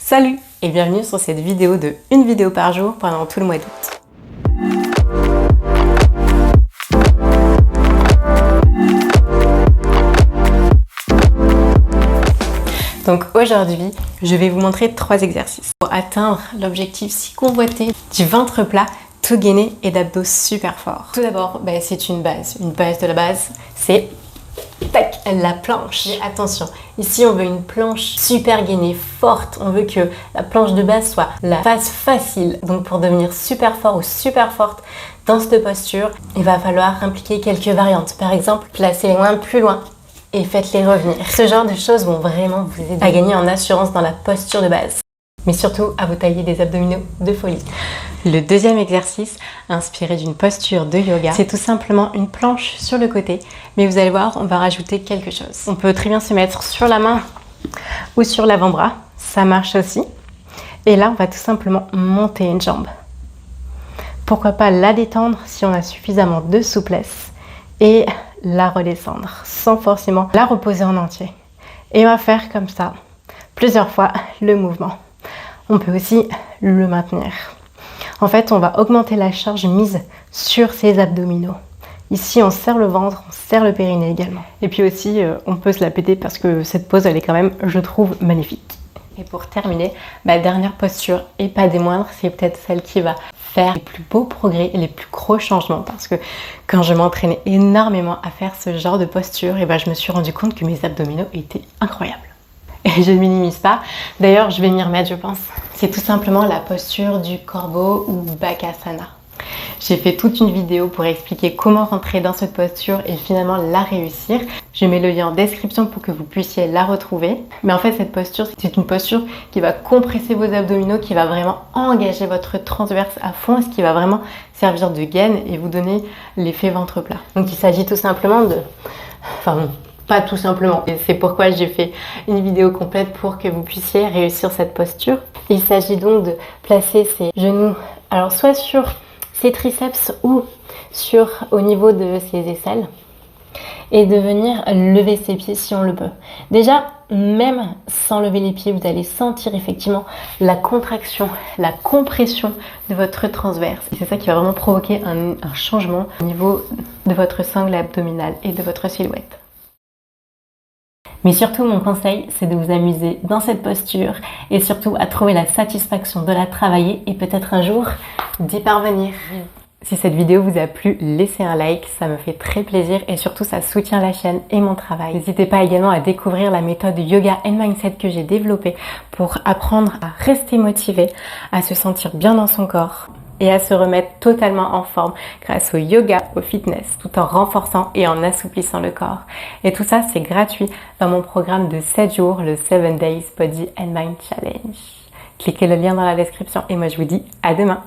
Salut et bienvenue sur cette vidéo de une vidéo par jour pendant tout le mois d'août. Donc aujourd'hui, je vais vous montrer 3 exercices pour atteindre l'objectif si convoité du ventre plat, tout gainé et d'abdos super forts. Tout d'abord, c'est une base. Une base de la base, c'est tac, la planche. Mais attention, ici on veut une planche super gainée, forte. On veut que la planche de base soit la phase facile. Donc pour devenir super fort ou super forte dans cette posture, il va falloir impliquer quelques variantes. Par exemple, placer les mains plus loin et faites-les revenir. Ce genre de choses vont vraiment vous aider à gagner en assurance dans la posture de base. Mais surtout à vous tailler des abdominaux de folie. Le deuxième exercice, inspiré d'une posture de yoga, c'est tout simplement une planche sur le côté. Mais vous allez voir, on va rajouter quelque chose. On peut très bien se mettre sur la main ou sur l'avant-bras. Ça marche aussi. Et là, on va tout simplement monter une jambe. Pourquoi pas la détendre si on a suffisamment de souplesse et la redescendre sans forcément la reposer en entier. Et on va faire comme ça plusieurs fois le mouvement. On peut aussi le maintenir. En fait, on va augmenter la charge mise sur ces abdominaux. Ici, on serre le ventre, on serre le périnée également. Et puis aussi, on peut se la péter parce que cette pose, elle est quand même, je trouve, magnifique. Et pour terminer, ma dernière posture, et pas des moindres, c'est peut-être celle qui va faire les plus beaux progrès et les plus gros changements. Parce que quand je m'entraînais énormément à faire ce genre de posture, je me suis rendu compte que mes abdominaux étaient incroyables. Et je ne minimise pas. D'ailleurs, je vais m'y remettre, je pense. C'est tout simplement la posture du corbeau ou Bakasana. J'ai fait toute une vidéo pour expliquer comment rentrer dans cette posture et finalement la réussir. Je mets le lien en description pour que vous puissiez la retrouver. Mais en fait, cette posture, c'est une posture qui va compresser vos abdominaux, qui va vraiment engager votre transverse à fond, ce qui va vraiment servir de gaine et vous donner l'effet ventre plat. Donc il s'agit tout simplement de... Pas tout simplement. Et c'est pourquoi j'ai fait une vidéo complète pour que vous puissiez réussir cette posture. Il s'agit donc de placer ses genoux, alors soit sur ses triceps ou au niveau de ses aisselles et de venir lever ses pieds si on le peut. Déjà, même sans lever les pieds, vous allez sentir effectivement la contraction, la compression de votre transverse. Et c'est ça qui va vraiment provoquer un changement au niveau de votre sangle abdominale et de votre silhouette. Mais surtout, mon conseil, c'est de vous amuser dans cette posture et surtout à trouver la satisfaction de la travailler et peut-être un jour d'y parvenir. Si cette vidéo vous a plu, laissez un like, ça me fait très plaisir et surtout ça soutient la chaîne et mon travail. N'hésitez pas également à découvrir la méthode Yoga and Mindset que j'ai développée pour apprendre à rester motivé, à se sentir bien dans son corps et à se remettre totalement en forme grâce au yoga, au fitness, tout en renforçant et en assouplissant le corps. Et tout ça, c'est gratuit dans mon programme de 7 jours, le 7 Days Body and Mind Challenge. Cliquez le lien dans la description et moi je vous dis à demain.